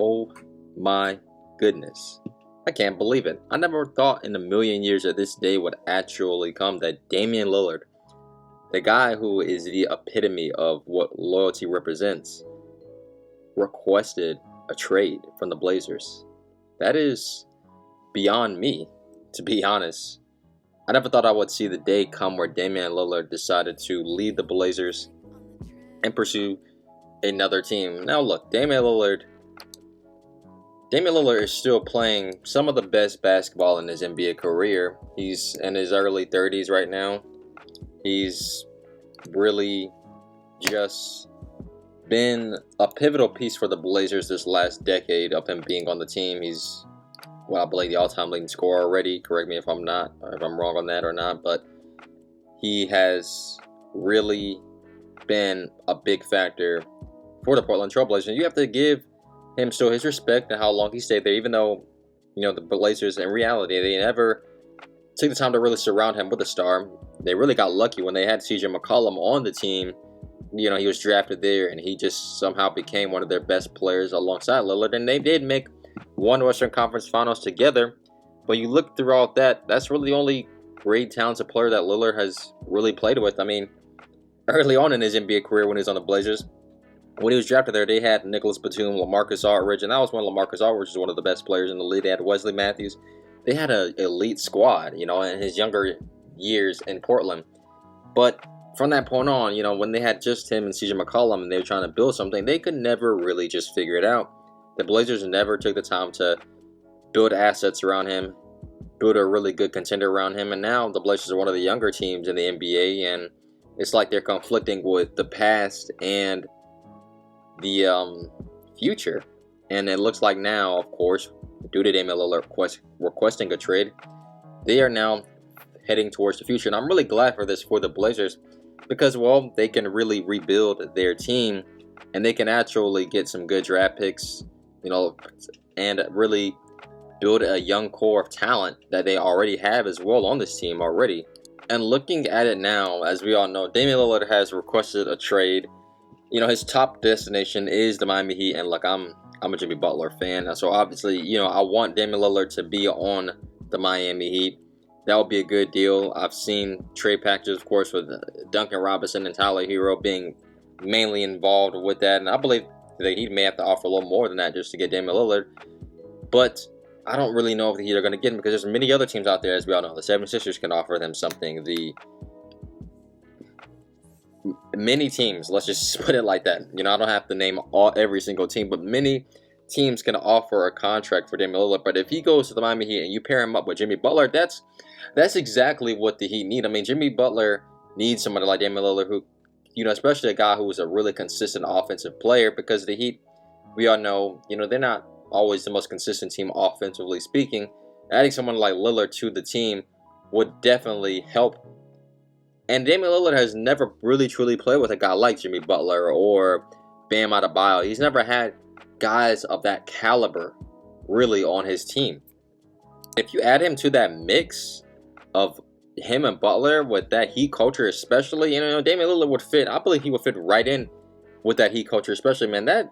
Oh my goodness. I can't believe it. I never thought in a million years that this day would actually come, that Damian Lillard, the guy who is the epitome of what loyalty represents, requested a trade from the Blazers. That is beyond me, to be honest. I never thought I would see the day come where Damian Lillard decided to leave the Blazers and pursue another team. Now look, Damian Lillard is still playing some of the best basketball in his NBA career. He's in his early 30s right now. He's really just been a pivotal piece for the Blazers this last decade of him being on the team. He's, well, I believe the all-time leading scorer already. Correct me if I'm wrong on that or not, but he has really been a big factor for the Portland Trail Blazers. You have to give him still his respect and how long he stayed there, even though, the Blazers in reality, they never took the time to really surround him with a star. They really got lucky when they had CJ McCollum on the team. He was drafted there, and he just somehow became one of their best players alongside Lillard. And they did make one Western Conference Finals together. But you look through all that, that's really the only great talented player that Lillard has really played with. I mean, early on in his NBA career when he was on the Blazers, when he was drafted there, they had Nicholas Batum, LaMarcus Aldridge, and that was when LaMarcus Aldridge was one of the best players in the league. They had Wesley Matthews. They had an elite squad, in his younger years in Portland. But from that point on, when they had just him and CJ McCollum and they were trying to build something, they could never really just figure it out. The Blazers never took the time to build assets around him, build a really good contender around him, and now the Blazers are one of the younger teams in the NBA, and it's like they're conflicting with the past and the future. And it looks like now, of course, due to Damian Lillard requesting a trade, they are now heading towards the future. And I'm really glad for this for the Blazers because, well, they can really rebuild their team and they can actually get some good draft picks, and really build a young core of talent that they already have as well on this team already. And looking at it now, as we all know, Damian Lillard has requested a trade. His top destination is the Miami Heat, and look, I'm a Jimmy Butler fan, so obviously, I want Damian Lillard to be on the Miami Heat. That would be a good deal. I've seen trade packages, of course, with Duncan Robinson and Tyler Hero being mainly involved with that, and I believe the Heat may have to offer a little more than that just to get Damian Lillard. But I don't really know if the Heat are going to get him because there's many other teams out there, as we all know. The 76ers can offer them something. Many teams, let's just put it like that. I don't have to name every single team, but many teams can offer a contract for Damian Lillard. But if he goes to the Miami Heat and you pair him up with Jimmy Butler, that's exactly what the Heat need. I mean, Jimmy Butler needs somebody like Damian Lillard who, especially a guy who is a really consistent offensive player, because the Heat, we all know, they're not always the most consistent team offensively speaking. Adding someone like Lillard to the team would definitely help. And Damian Lillard has never really truly played with a guy like Jimmy Butler or Bam Adebayo. He's never had guys of that caliber really on his team. If you add him to that mix of him and Butler with that Heat culture especially, Damian Lillard would fit. I believe he would fit right in with that Heat culture especially, man. That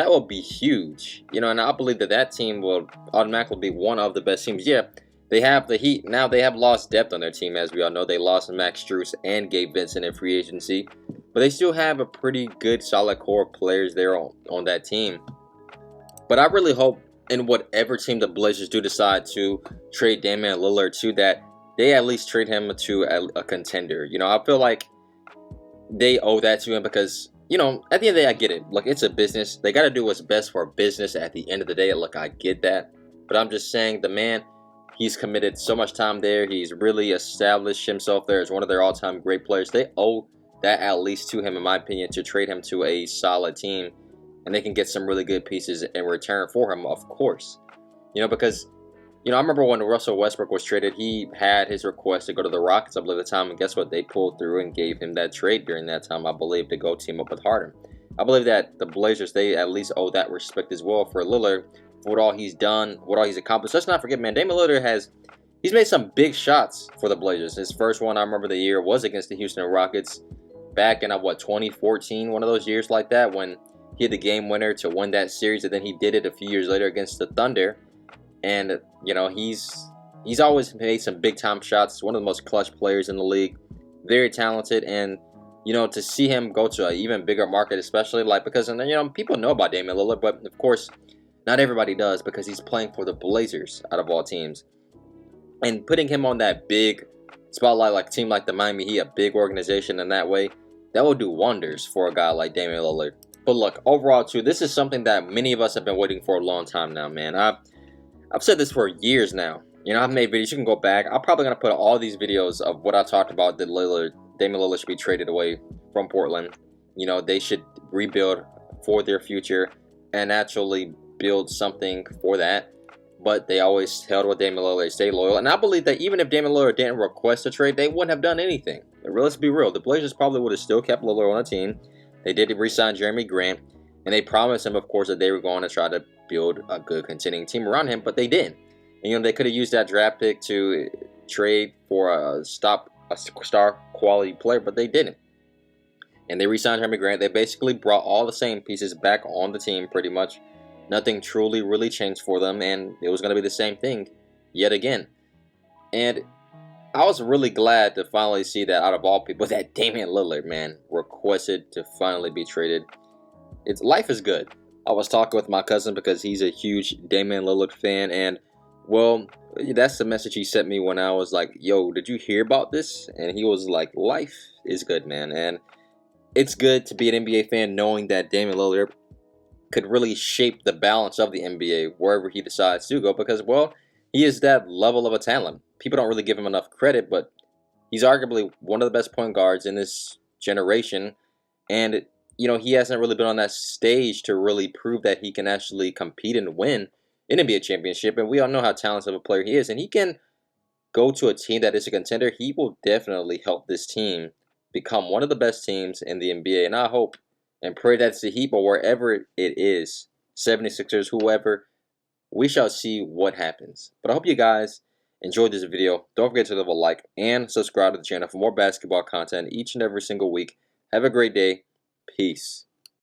will be huge. And I believe that team will automatically be one of the best teams. Yeah. They have the Heat. Now they have lost depth on their team, as we all know. They lost Max Strus and Gabe Vincent in free agency. But they still have a pretty good, solid core of players there on that team. But I really hope in whatever team the Blazers do decide to trade Damian Lillard to, that they at least trade him to a contender. I feel like they owe that to him because, at the end of the day, I get it. Look, it's a business. They got to do what's best for business at the end of the day. Look, I get that. But I'm just saying, the man, he's committed so much time there. He's really established himself there as one of their all-time great players. They owe that at least to him, in my opinion, to trade him to a solid team. And they can get some really good pieces in return for him, of course. Because, I remember when Russell Westbrook was traded, he had his request to go to the Rockets, I believe, at the time. And guess what? They pulled through and gave him that trade during that time, I believe, to go team up with Harden. I believe that the Blazers, they at least owe that respect as well for Lillard, for what all he's done, what all he's accomplished. Let's not forget, man, Damian Lillard he's made some big shots for the Blazers. His first one, I remember the year, was against the Houston Rockets back in, 2014, one of those years like that, when He had the game winner to win that series, and then he did it a few years later against the Thunder. And you know, he's always made some big time shots. One of the most clutch players in the league. Very talented, and you know, to see him go to an even bigger market, especially like because you know, people know about Damian Lillard, but of course not everybody does because he's playing for the Blazers out of all teams. And putting him on that big spotlight, like a team like the Miami Heat, a big organization in that way, that will do wonders for a guy like Damian Lillard. But look, overall too, this is something that many of us have been waiting for a long time now, man. I've said this for years now. You know, I've made videos. You can go back. I'm probably going to put all these videos of what I talked about that Damian Lillard should be traded away from Portland. You know, they should rebuild for their future and actually build something for that. But they always held with Damian Lillard, stay loyal. And I believe that even if Damian Lillard didn't request a trade, they wouldn't have done anything. Let's be real. The Blazers probably would have still kept Lillard on the team. They did re-sign Jeremy Grant. And they promised him, of course, that they were going to try to build a good contending team around him. But they didn't. And, you know, they could have used that draft pick to trade for a star quality player, but they didn't. And they re-signed Jeremy Grant. They basically brought all the same pieces back on the team pretty much. Nothing truly really changed for them, and it was going to be the same thing yet again. And I was really glad to finally see that out of all people, that Damian Lillard, man, requested to finally be traded. Life is good. I was talking with my cousin because he's a huge Damian Lillard fan, and well, that's the message he sent me when I was like, yo, did you hear about this? And he was like, life is good, man. And it's good to be an NBA fan knowing that Damian Lillard could really shape the balance of the NBA wherever he decides to go because, well, he is that level of a talent. People don't really give him enough credit, but he's arguably one of the best point guards in this generation. And, you know, he hasn't really been on that stage to really prove that he can actually compete and win an NBA championship. And we all know how talented of a player he is. And he can go to a team that is a contender. He will definitely help this team become one of the best teams in the NBA. And I hope and pray that's the Heat, but wherever it is, 76ers, whoever, we shall see what happens. But I hope you guys enjoyed this video. Don't forget to leave a like and subscribe to the channel for more basketball content each and every single week. Have a great day. Peace.